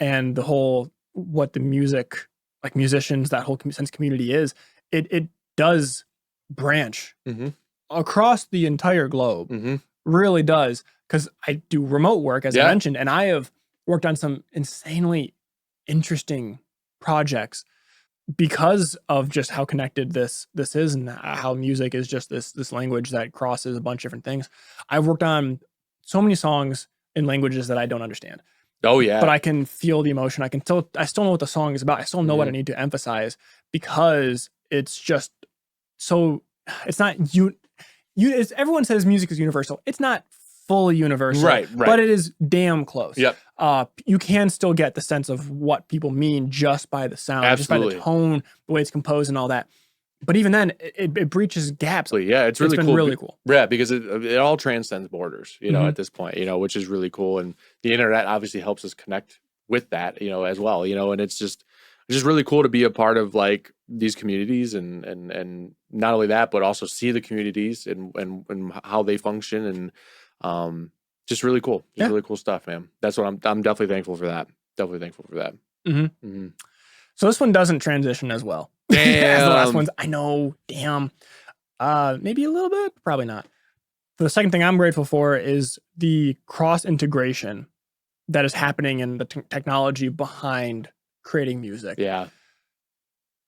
A: and the whole, what the music, like musicians, that whole sense community is, it does branch across the entire globe. Really does. Because I do remote work, as I mentioned, and I have worked on some insanely interesting projects because of just how connected this is, and how music is just this language that crosses a bunch of different things. I've worked on so many songs in languages that I don't understand.
B: Oh yeah.
A: But I can feel the emotion. I still know what the song is about. I still know what I need to emphasize, because it's just so, it's not it's, everyone says music is universal. It's not fully universal, right. But it is damn close. You can still get the sense of what people mean just by the sound, just by the tone, the way it's composed, and all that. But even then, it breaches gaps.
B: Yeah, it's really
A: been
B: cool.
A: Really cool.
B: Yeah, because it all transcends borders, you know, at this point, you know, which is really cool. And the internet obviously helps us connect with that, you know, as well, you know, and it's just really cool to be a part of like these communities, and not only that, but also see the communities and how they function, and just really cool. Really cool stuff, man. That's what I'm definitely thankful for that.
A: So this one doesn't transition as well
B: as
A: the last ones. I know. Damn. Maybe a little bit, probably not. the second thing I'm grateful for is the cross integration that is happening in the technology behind creating music.
B: Yeah.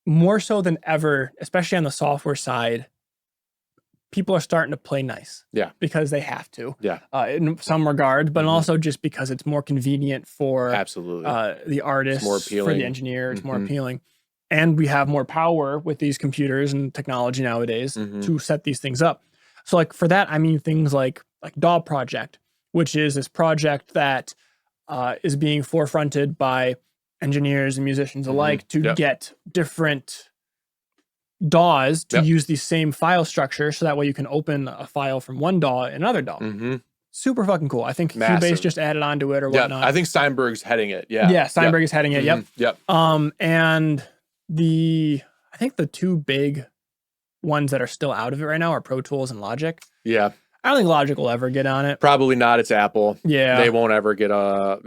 A: More so than ever, especially on the software side, people are starting to play nice.
B: Yeah.
A: Because they have to.
B: Yeah.
A: In some regards, but also just because it's more convenient for
B: Absolutely.
A: The artists,
B: more
A: for
B: appealing.
A: the engineer, it's more appealing. And we have more power with these computers and technology nowadays to set these things up. So like for that, I mean things like DAW Project, which is this project that is being forefronted by engineers and musicians alike to get different DAWs to use the same file structure, so that way you can open a file from one DAW and another DAW. Super fucking cool. I think Cubase just added onto it or whatnot.
B: I think Steinberg's heading it. Yeah.
A: Steinberg is heading it.
B: Yep.
A: And I think the two big ones that are still out of it right now are Pro Tools and Logic.
B: Yeah.
A: I don't think Logic will ever get on it.
B: Probably not. It's Apple.
A: Yeah.
B: They won't ever get on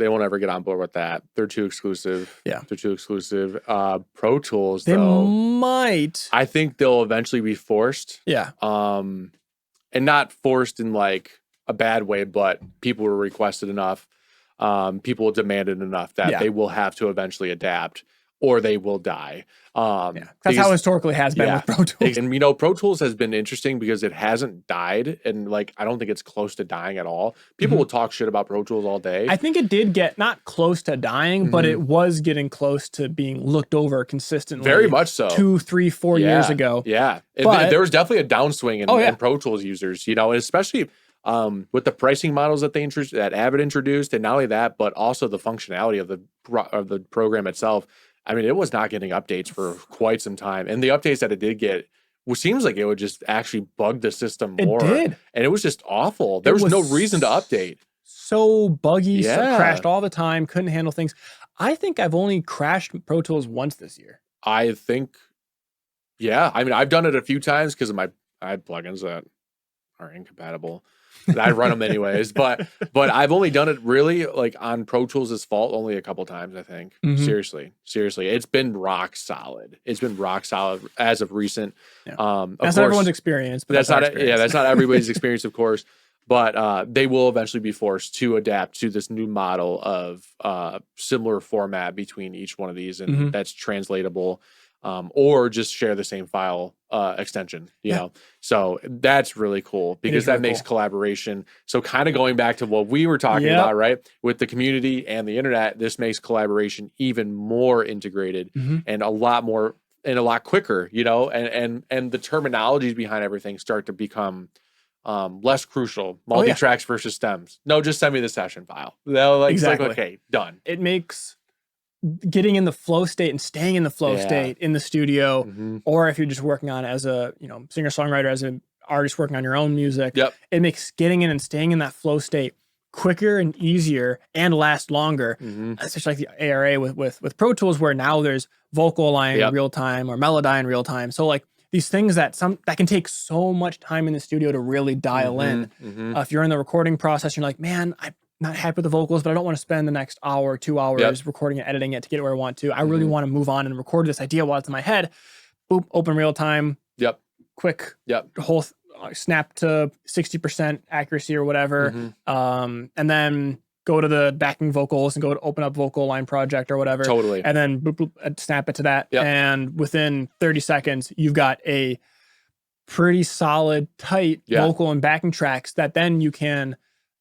B: board with that. They're too exclusive.
A: Yeah.
B: They're too exclusive. Pro Tools,
A: They
B: though.
A: might.
B: I think they'll eventually be forced.
A: Yeah.
B: And not forced in like a bad way, but people were requested enough. People demanded enough that they will have to eventually adapt, or they will die.
A: That's how historically has been with Pro Tools.
B: And Pro Tools has been interesting because it hasn't died, and like I don't think it's close to dying at all. People will talk shit about Pro Tools all day.
A: I think it did get not close to dying, but it was getting close to being looked over consistently.
B: Very much so.
A: 2, 3, 4 years ago.
B: Yeah.
A: But
B: there was definitely a downswing in Pro Tools users, and especially with the pricing models that that Avid introduced, and not only that, but also the functionality of the program itself. I mean, it was not getting updates for quite some time, and the updates that it did get, which seems like it would just actually bug the system more.
A: It did,
B: and it was just awful. There was no reason to update.
A: So buggy, crashed all the time, couldn't handle things. I think I've only crashed Pro Tools once this year.
B: I think, I mean, I've done it a few times because I had plugins that are incompatible. I run them anyways, but I've only done it really like on Pro Tools' fault only a couple times, I think. Seriously. It's been rock solid. It's been rock solid as of recent.
A: That's not everyone's experience, but that's not experience.
B: That's not everybody's experience, of course. But they will eventually be forced to adapt to this new model of similar format between each one of these, and that's translatable. Or just share the same file extension, you know. So that's really cool because that makes collaboration. So kind of going back to what we were talking about, right? With the community and the internet, this makes collaboration even more integrated and a lot more and a lot quicker, and the terminologies behind everything start to become less crucial. Multi-tracks versus stems. No, just send me the session file.
A: Exactly.
B: It's like, okay, done.
A: It makes getting in the flow state and staying in the flow state in the studio, or if you're just working on it as a singer-songwriter, as an artist working on your own music, it makes getting in and staying in that flow state quicker and easier and last longer. Especially like the ARA with Pro Tools, where now there's vocal align in real time or melody in real time. So like these things that can take so much time in the studio to really dial in. If you're in the recording process, you're like, man, I'm not happy with the vocals, but I don't want to spend the next hour, 2 hours recording it, editing it to get it where I want to. I really want to move on and record this idea while it's in my head. Boop, open real time. Quick. Whole snap to 60% accuracy or whatever. And then go to the backing vocals and go to open up vocal line project or whatever.
B: Totally.
A: And then boop, boop, snap it to that. And within 30 seconds, you've got a pretty solid, tight vocal and backing tracks that then you can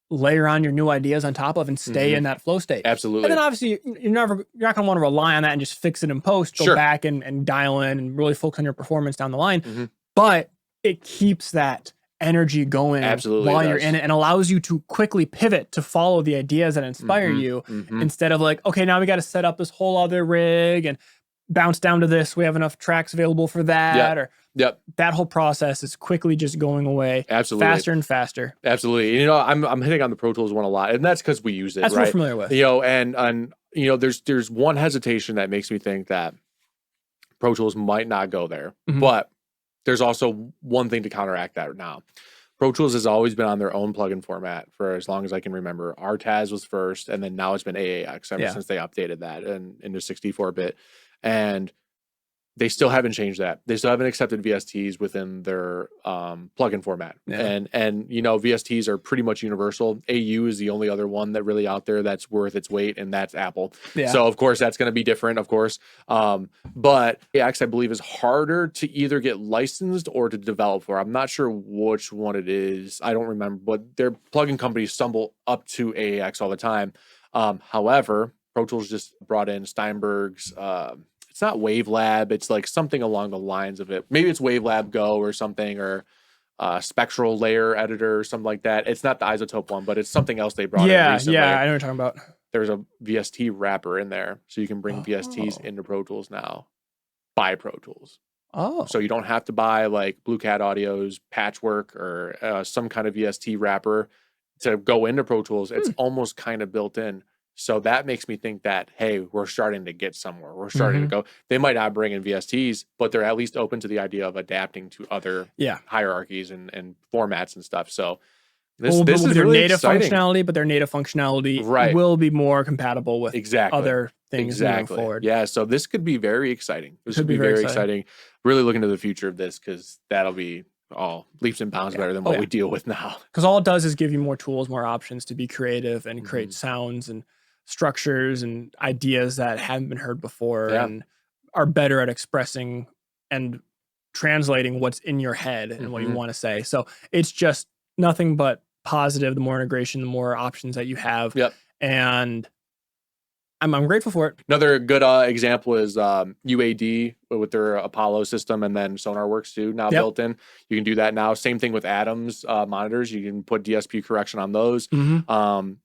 A: layer on your new ideas on top of and stay in that flow state.
B: Absolutely.
A: And then obviously you're not going to want to rely on that and just fix it in post, go back and dial in and really focus on your performance down the line. But it keeps that energy going while you're in it and allows you to quickly pivot to follow the ideas that inspire you instead of like, okay, now we got to set up this whole other rig and bounce down to this. We have enough tracks available for that or that whole process is quickly just going away faster and faster.
B: Absolutely. I'm hitting on the Pro Tools one a lot, and that's because we use it.
A: That's what we're familiar with.
B: And there's one hesitation that makes me think that Pro Tools might not go there, but there's also one thing to counteract that now. Pro Tools has always been on their own plugin format for as long as I can remember. RTAS was first, and then now it's been AAX ever since they updated that into 64-bit. And they still haven't changed that. They still haven't accepted VSTs within their plugin format.
A: Yeah.
B: And you know, VSTs are pretty much universal. AU is the only other one that really out there that's worth its weight, and that's Apple.
A: Yeah.
B: So of course that's going to be different, of course. But AX, I believe, is harder to either get licensed or to develop for. I'm not sure which one it is. I don't remember, but their plugin companies stumble up to AX all the time. However, Pro Tools just brought in Steinberg's it's not WaveLab. It's like something along the lines of it. Maybe it's WaveLab Go or something, or spectral layer editor or something like that. It's not the isotope one, but it's something else they brought in recently.
A: Yeah, I know what you're talking about.
B: There's a VST wrapper in there, so you can bring VSTs into Pro Tools now by Pro Tools.
A: Oh.
B: So you don't have to buy like Blue Cat Audio's Patchwork or some kind of VST wrapper to go into Pro Tools. It's almost kind of built in. So that makes me think that, hey, we're starting to get somewhere. We're starting to go. They might not bring in VSTs, but they're at least open to the idea of adapting to other hierarchies and formats and stuff. So this is
A: their
B: really
A: native
B: exciting.
A: functionality, but their native functionality will be more compatible with other things moving forward.
B: Yeah, so this could be very exciting. This could be very exciting. Really looking to the future of this, because that'll be leaps and bounds better than what we deal with now.
A: Because all it does is give you more tools, more options to be creative and create sounds and structures and ideas that haven't been heard before and are better at expressing and translating what's in your head and what you want to say. So it's just nothing but positive. The more integration, the more options that you have. And I'm grateful for it.
B: Another good example is UAD with their Apollo system, and then SonarWorks too now built in. You can do that now. Same thing with Adams monitors. You can put DSP correction on those.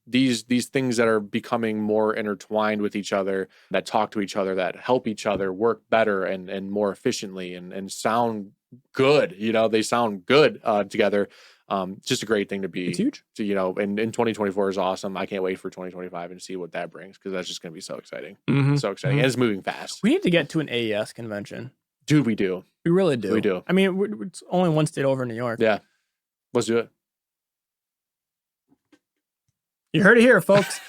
B: These things that are becoming more intertwined with each other, that talk to each other, that help each other work better and more efficiently and sound good. You know, they sound good together. Just a great thing to be.
A: It's huge.
B: To, you know, and 2024 is awesome. I can't wait for 2025 and see what that brings, because that's just going to be so exciting. So exciting. And it's moving fast.
A: We need to get to an AES convention.
B: Dude, we do.
A: We really do.
B: We do.
A: I mean, it's only one state over in New York.
B: Yeah. Let's do it.
A: You heard it here, folks.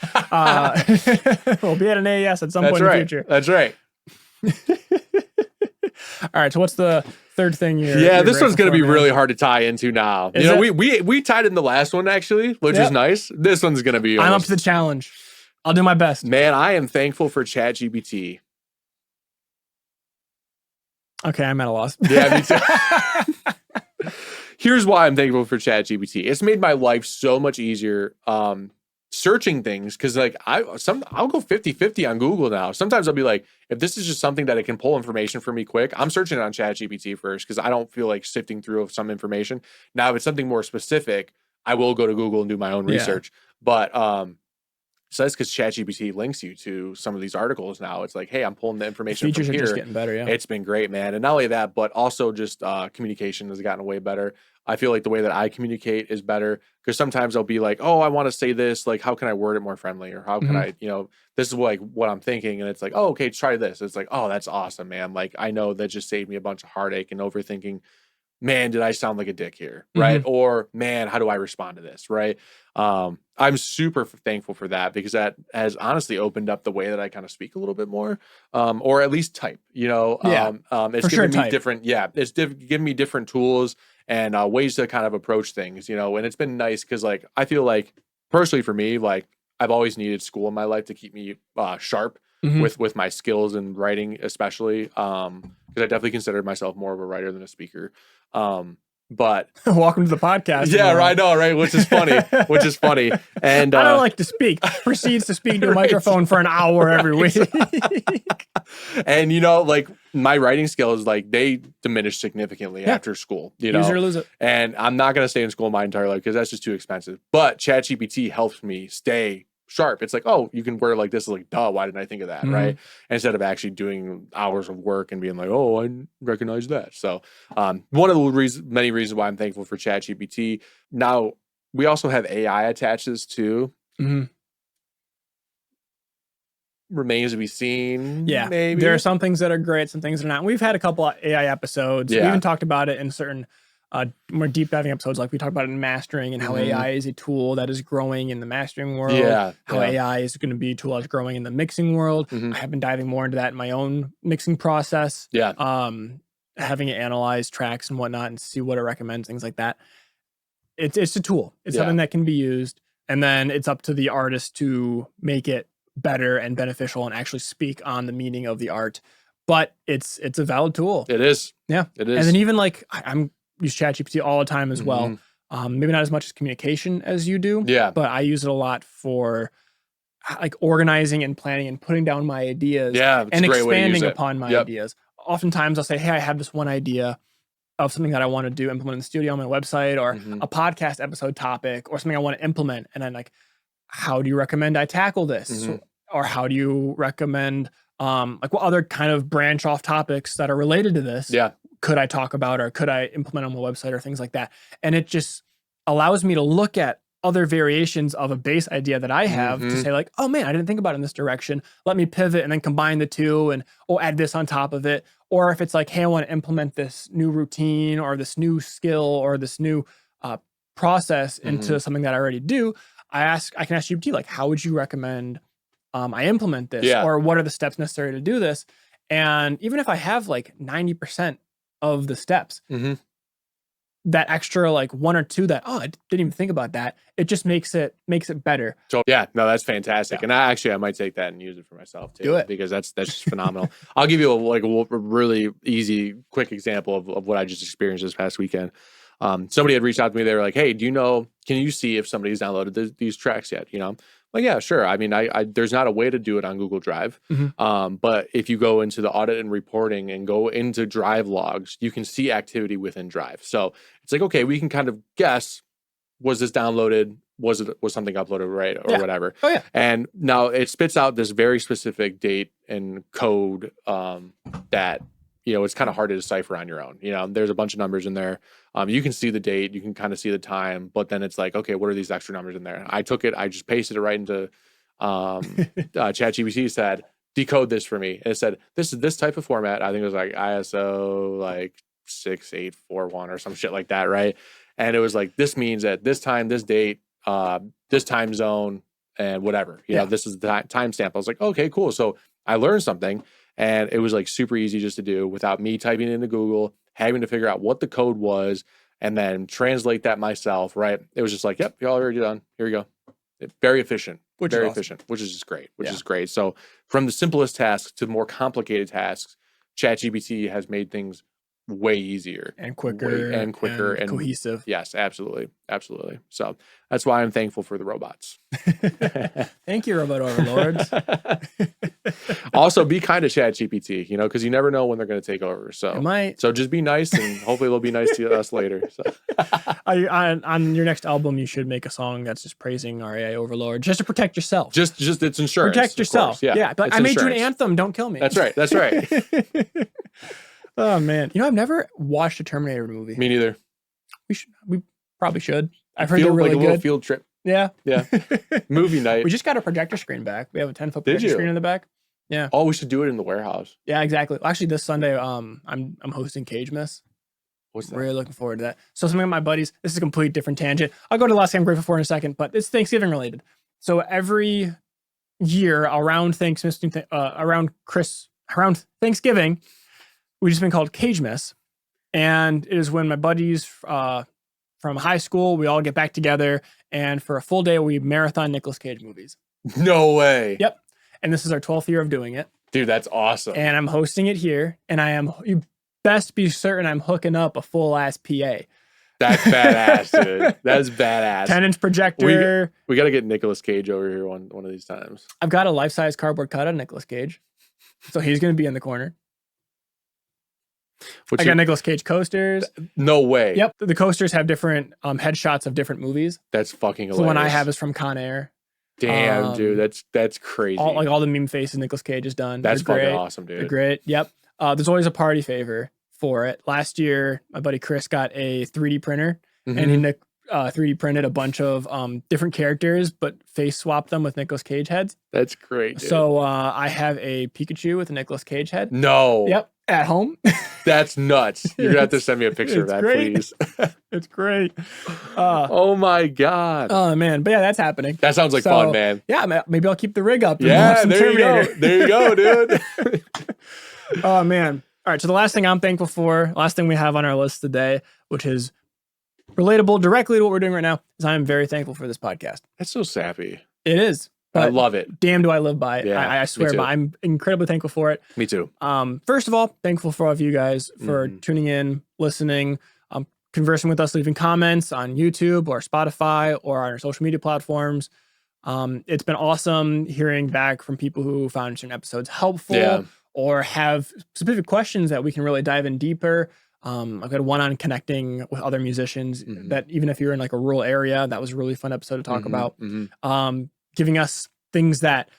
A: We'll be at an AES at some point in the future.
B: That's right.
A: All right, so what's the third thing you're
B: this one's going to be really hard to tie into now.
A: Is
B: you know, we tied in the last one, actually, which is nice. This one's going to be
A: I'm up to the challenge. I'll do my best.
B: Man, I am thankful for ChatGPT.
A: Okay, I'm at a loss.
B: Yeah, me too. Here's why I'm thankful for ChatGPT. It's made my life so much easier. Searching things, because like I'll go 50-50 on Google now. Sometimes I'll be like, if this is just something that it can pull information for me quick, I'm searching it on ChatGPT first, because I don't feel like sifting through some information. Now, if it's something more specific, I will go to Google and do my own research. But so that's because ChatGPT links you to some of these articles now. It's like, hey, I'm pulling the information
A: Features
B: from here.
A: are just getting better.
B: It's been great, man. And not only that, but also just communication has gotten way better. I feel like the way that I communicate is better, because sometimes I'll be like, oh, I want to say this. Like, how can I word it more friendly? Or how can I, you know, this is like what I'm thinking. And it's like, oh, okay, try this. It's like, oh, that's awesome, man. Like, I know that just saved me a bunch of heartache and overthinking. Man, did I sound like a dick here? Right. Or man, how do I respond to this? Right. I'm super thankful for that, because that has honestly opened up the way that I kind of speak a little bit more, or at least type, you know. It's giving me different, it's giving me different tools and ways to kind of approach things, you know. And it's been nice, because like I feel like personally for me, like I've always needed school in my life to keep me sharp with my skills in writing, especially because I definitely considered myself more of a writer than a speaker. But
A: welcome to the podcast.
B: Yeah, I know, right? Which is funny. And
A: I don't like to speak. Proceeds to speak to a microphone for an hour every week.
B: And you know, like my writing skills, like they diminish significantly after school. You know,
A: use it or lose it.
B: And I'm not gonna stay in school my entire life, because that's just too expensive. But ChatGPT helps me stay sharp. It's like, oh, you can wear it like this. Like, duh, why didn't I think of that? Right. Instead of actually doing hours of work and being like, oh, I recognize that. So one of the many reasons why I'm thankful for ChatGPT. Now, we also have AI attached to this too. Remains to be seen.
A: Yeah.
B: Maybe.
A: There are some things that are great, some things that are not. We've had a couple of AI episodes. We even talked about it in certain more deep diving episodes, like we talked about in mastering and how AI is a tool that is growing in the mastering world. How AI is going to be a tool that's growing in the mixing world. I have been diving more into that in my own mixing process. Having it analyze tracks and whatnot and see what it recommends, things like that. It's a tool. It's something that can be used, and then it's up to the artist to make it better and beneficial and actually speak on the meaning of the art. But it's a valid tool.
B: It is.
A: Yeah,
B: it is.
A: And then even like I'm use ChatGPT all the time as well. Maybe not as much as communication as you do. But I use it a lot for like organizing and planning and putting down my ideas. And expanding upon my ideas. Oftentimes I'll say, hey, I have this one idea of something that I want to do, implement in the studio on my website, or a podcast episode topic, or something I want to implement. And then like, how do you recommend I tackle this? Or how do you recommend like what other kind of branch off topics that are related to this could I talk about, or could I implement on my website, or things like that? And it just allows me to look at other variations of a base idea that I have to say like, oh man, I didn't think about it in this direction. Let me pivot and then combine the two and add this on top of it. Or if it's like, hey, I want to implement this new routine or this new skill or this new process into something that I already do, I can ask GPT like, how would you recommend I implement this? Or what are the steps necessary to do this? And even if I have like 90% of the steps, that extra like one or two that, I didn't even think about that, it just makes it better.
B: So no, that's fantastic. And I might take that and use it for myself too.
A: Do it.
B: Because that's just phenomenal. I'll give you a really easy, quick example of what I just experienced this past weekend. Somebody had reached out to me. They were like, hey, can you see if somebody's downloaded these tracks yet? Like, yeah, sure. I mean, I there's not a way to do it on Google Drive. But if you go into the audit and reporting and go into Drive logs, you can see activity within Drive. So it's like, okay, we can kind of guess, was this downloaded? Was something uploaded, right? Or whatever. And now it spits out this very specific date and code that, it's kind of hard to decipher on your own. There's a bunch of numbers in there. You can see the date, you can kind of see the time, but then it's like, okay, what are these extra numbers in there? I took it, I just pasted it right into ChatGPT, said, decode this for me. And it said, this is this type of format. I think it was like ISO like 6841 or some shit like that, right? And it was like, this means at this time, this date, this time zone, and whatever. This is the timestamp. I was like, okay, cool. So I learned something. And it was like super easy just to do without me typing it into Google, having to figure out what the code was, and then translate that myself, right? It was just like, yep, you're already done. Here we go. Very efficient. Very efficient, which is just great, which is great. So from the simplest tasks to more complicated tasks, ChatGPT has made things way easier
A: and quicker
B: and
A: cohesive.
B: Yes, absolutely. So that's why I'm thankful for the robots.
A: Thank you, robot overlords.
B: Also, be kind to ChatGPT, because you never know when they're going to take over. So So just be nice, and hopefully they'll be nice to us later. So
A: on your next album, you should make a song that's just praising our AI overlord, just to protect yourself.
B: Just it's insurance.
A: Protect yourself.
B: Yeah.
A: But I made you an anthem. Don't kill me.
B: That's right.
A: Oh man, I've never watched a Terminator movie.
B: Me neither.
A: We probably should. I've heard they're really good.
B: A little field trip.
A: Yeah.
B: Movie night.
A: We just got a projector screen back. We have a 10-foot projector screen in the back. Yeah.
B: Oh, we should do it in the warehouse.
A: Yeah, exactly. Actually, this Sunday, I'm hosting Cage Miss.
B: What's that?
A: Really looking forward to that. So some of my buddies. This is a complete different tangent. I'll go to the last thing I'm grateful for in a second, but it's Thanksgiving related. So every year around Thanksgiving, we've just been called Cage Miss. And it is when my buddies from high school, we all get back together, and for a full day, we marathon Nicolas Cage movies.
B: No way.
A: Yep. And this is our 12th year of doing it.
B: Dude, that's awesome.
A: And I'm hosting it here, and you best be certain I'm hooking up a full-ass PA.
B: That's badass, dude. That's badass.
A: 10-inch projector.
B: We got to get Nicolas Cage over here one of these times.
A: I've got a life-size cardboard cutout of Nicolas Cage. So he's going to be in the corner. I got Nicolas Cage coasters.
B: No way.
A: Yep. The coasters have different headshots of different movies.
B: That's fucking hilarious.
A: So the one I have is from Con Air.
B: Damn, dude. That's crazy.
A: All the meme faces Nicolas Cage has done.
B: That's fucking awesome, dude.
A: They're great. Yep. There's always a party favor for it. Last year, my buddy Chris got a 3D printer, and 3D printed a bunch of different characters, but face swapped them with Nicolas Cage heads.
B: That's great, dude.
A: So I have a Pikachu with a Nicolas Cage head.
B: No.
A: Yep, at home.
B: That's nuts. You're gonna have to send me a picture of that,
A: great.
B: please.
A: It's great.
B: Oh my God.
A: Oh man, but yeah, that's happening.
B: That sounds like fun, man.
A: Yeah, maybe I'll keep the rig up. And
B: Yeah,
A: some
B: there you go.
A: Terminator.
B: There you go, dude.
A: Oh man. All right, so the last thing I'm thankful for, last thing we have on our list today, which is relatable directly to what we're doing right now, is I am very thankful for this podcast.
B: That's so sappy.
A: It is.
B: I love it.
A: Damn, do I live by it.
B: Yeah,
A: I swear by it. I'm incredibly thankful for it.
B: Me too.
A: First of all, thankful for all of you guys for tuning in, listening, conversing with us, leaving comments on YouTube or Spotify or on our social media platforms. It's been awesome hearing back from people who found certain episodes helpful or have specific questions that we can really dive in deeper. I've got one on connecting with other musicians that even if you're in like a rural area, that was a really fun episode to talk about. Giving us things that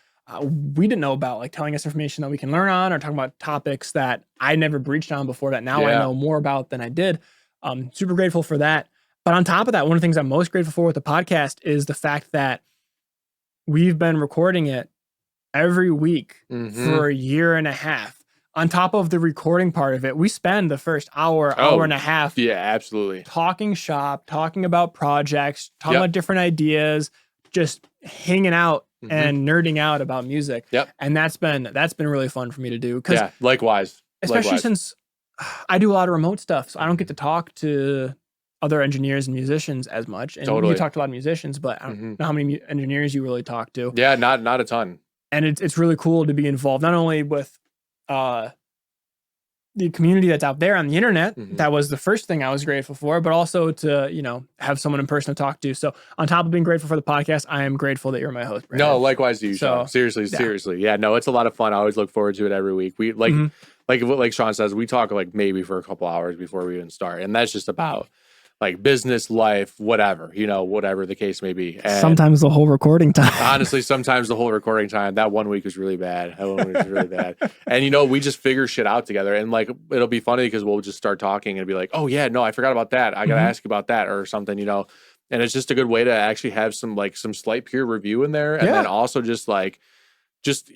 A: we didn't know about, like telling us information that we can learn on or talking about topics that I never breached on before that now I know more about than I did. Super grateful for that. But on top of that, one of the things I'm most grateful for with the podcast is the fact that we've been recording it every week for a year and a half. On top of the recording part of it, we spend the first hour and a half
B: absolutely
A: talking shop, talking about projects, talking about different ideas, just hanging out and nerding out about music. And that's been really fun for me to do.
B: Yeah, likewise.
A: Especially since I do a lot of remote stuff, so I don't get to talk to other engineers and musicians as much. And you talk to a lot of musicians, but I don't know how many engineers you really talk to.
B: Yeah, not a ton.
A: And it's really cool to be involved, not only with the community that's out there on the internet. That was the first thing I was grateful for, but also to, have someone in person to talk to. So on top of being grateful for the podcast, I am grateful that you're my host, Brandon.
B: No, likewise to you, Sean. Seriously. Yeah, no, it's a lot of fun. I always look forward to it every week. We like Sean says, we talk like maybe for a couple hours before we even start. And that's just about like business, life, whatever, whatever the case may be. And
A: sometimes the whole recording time.
B: Honestly, sometimes the whole recording time. That 1 week was really bad. And we just figure shit out together. And like, it'll be funny because we'll just start talking and be like, oh yeah, no, I forgot about that. I got to ask you about that or something, And it's just a good way to actually have some slight peer review in there. And then also just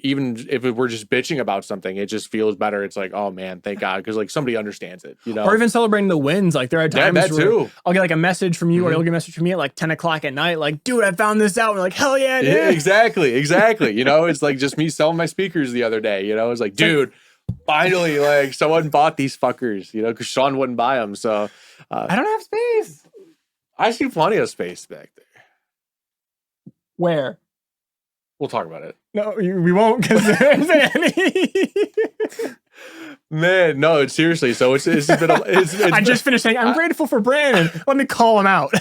B: even if we're just bitching about something, it just feels better. It's like, oh man, thank God. Because like somebody understands it,
A: Or even celebrating the wins. Like there are times
B: that
A: where
B: too.
A: I'll get like a message from you or you'll get a message from me at like 10 o'clock at night. Like, dude, I found this out. We're like, hell yeah, dude.
B: Yeah, exactly. It's like just me selling my speakers the other day. It's like, dude, finally, like someone bought these fuckers, because Sean wouldn't buy them. So
A: I don't have space.
B: I see plenty of space back there.
A: Where?
B: We'll talk about it.
A: No, we won't because there isn't any.
B: Man, no, seriously. So it's been. I
A: just finished saying I'm grateful for Brandon. Let me call him out.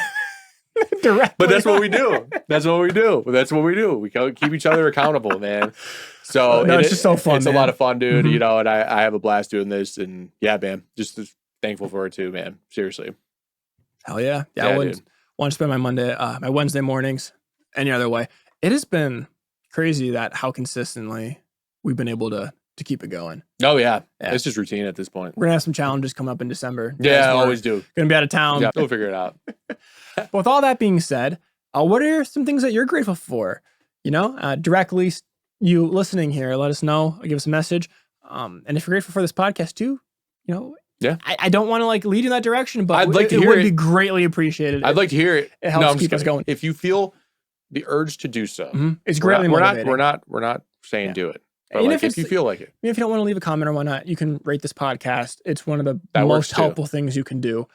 A: Directly.
B: But that's what we do. We keep each other accountable, man. So
A: it's just so fun.
B: It's a lot of fun, dude. And I have a blast doing this. And yeah, man, just thankful for it too, man. Seriously.
A: Hell yeah. I wouldn't want to spend my Wednesday mornings any other way. It has been crazy that how consistently we've been able to keep it going.
B: Oh yeah. It's just routine at this point.
A: We're gonna have some challenges come up in December.
B: Yeah, I always do.
A: Gonna be out of town.
B: Yeah, we'll figure it out.
A: But with all that being said, what are some things that you're grateful for? Directly, you listening here, let us know. Give us a message. And if you're grateful for this podcast too, I don't want to lead you in that direction, but
B: I'd like to hear
A: it would be greatly appreciated.
B: I'd like to hear it.
A: It helps keep us going.
B: If you feel the urge to do so,
A: it's greatly motivating.
B: We're not saying do it. But if you feel like it.
A: If you don't want to leave a comment or whatnot, you can rate this podcast. It's one of the most helpful things you can do.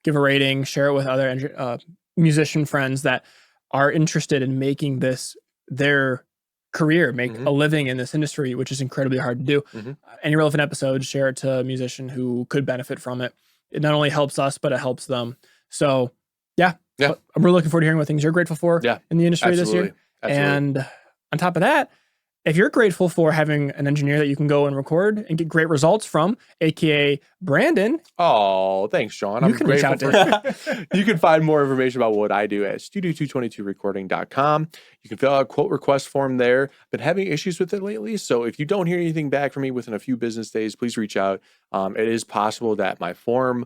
A: Give a rating, share it with other musician friends that are interested in making this their career, make a living in this industry, which is incredibly hard to do. Any relevant episodes, share it to a musician who could benefit from it. It not only helps us, but it helps them. So yeah. I'm really looking forward to hearing what things you're grateful for in the industry this year. And on top of that, if you're grateful for having an engineer that you can go and record and get great results from, aka Brandon.
B: Oh, thanks, Sean. I'm grateful for You can find more information about what I do at studio222recording.com. You can fill out a quote request form there. Been having issues with it lately, so if you don't hear anything back from me within a few business days, please reach out. It is possible that my form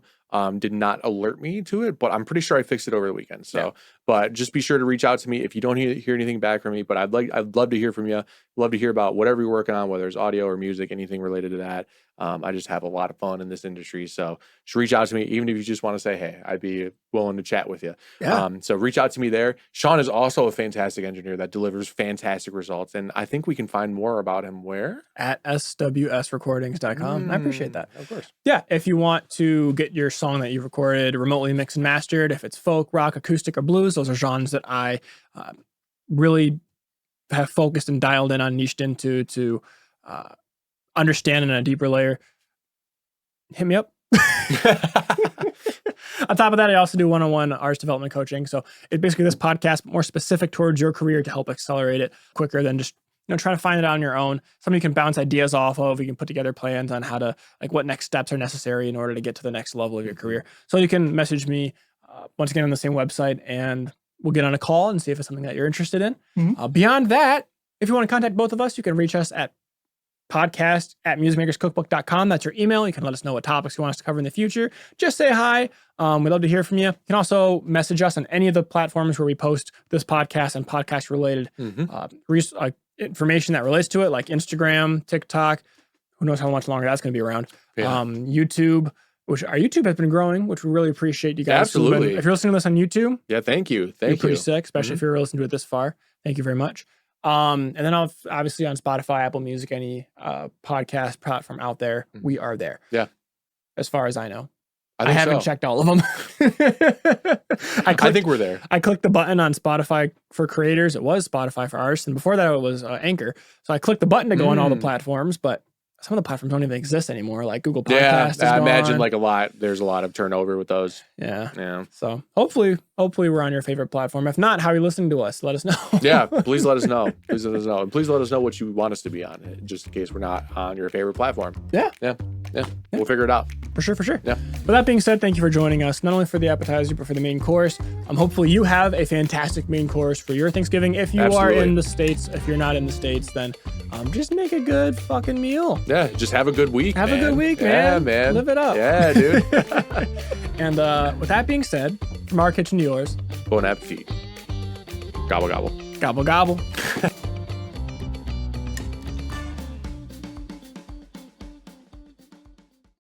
B: did not alert me to it, but I'm pretty sure I fixed it over the weekend. So, but just be sure to reach out to me if you don't hear anything back from me. But I'd love to hear from you. Love to hear about whatever you're working on, whether it's audio or music, anything related to that. I just have a lot of fun in this industry. So just reach out to me, even if you just want to say, hey, I'd be willing to chat with you.
A: Yeah.
B: So reach out to me there. Sean is also a fantastic engineer that delivers fantastic results. And I think we can find more about him where?
A: At swsrecordings.com. I appreciate that.
B: Of course.
A: Yeah. If you want to get your song that you've recorded remotely mixed and mastered, if it's folk, rock, acoustic, or blues, those are genres that I really have focused and dialed in on, niched into to understand in a deeper layer, hit me up. On top of that, I also do one-on-one artist development coaching. So it's basically this podcast, but more specific towards your career to help accelerate it quicker than just trying to find it on your own. Somebody you can bounce ideas off of. You can put together plans on how to, like, what next steps are necessary in order to get to the next level of your career. So you can message me once again on the same website, and we'll get on a call and see if it's something that you're interested in. Beyond that, if you want to contact both of us, you can reach us at podcast@musicmakerscookbook.com. That's your email. You can let us know what topics you want us to cover in the future. Just say hi. We'd love to hear from you. You can also message us on any of the platforms where we post this podcast and podcast related information that relates to it, like Instagram, TikTok. Who knows how much longer that's going to be around. YouTube, which our YouTube has been growing, which we really appreciate you guys.
B: Absolutely.
A: If you're listening to this on YouTube,
B: thank you.
A: You're pretty sick, especially if you're listening to it this far. Thank you very much. And then obviously on Spotify, Apple Music, any podcast platform out there, we are there.
B: Yeah.
A: As far as I know.
B: I
A: haven't checked all of them.
B: I think we're there.
A: I clicked the button on Spotify for creators. It was Spotify for artists. And before that, it was Anchor. So I clicked the button to go on all the platforms, but some of the platforms don't even exist anymore. Like Google Podcasts is
B: I imagine
A: gone.
B: there's a lot of turnover with those.
A: Yeah. So hopefully we're on your favorite platform. If not, how are you listening to us? Let us know.
B: Yeah, please let us know. Please let us know. And please let us know what you want us to be on, just in case we're not on your favorite platform.
A: Yeah.
B: We'll figure it out.
A: For sure.
B: Yeah.
A: With that being said, thank you for joining us, not only for the appetizer, but for the main course. Hopefully you have a fantastic main course for your Thanksgiving. If you are in the States, if you're not in the States, then just make a good fucking meal.
B: Yeah, just have a good week,
A: Have a good week, man.
B: Yeah, man.
A: Live it up.
B: Yeah, dude.
A: And with that being said, from our kitchen to yours,
B: Bon appetit. Gobble, gobble.
A: gobble, gobble.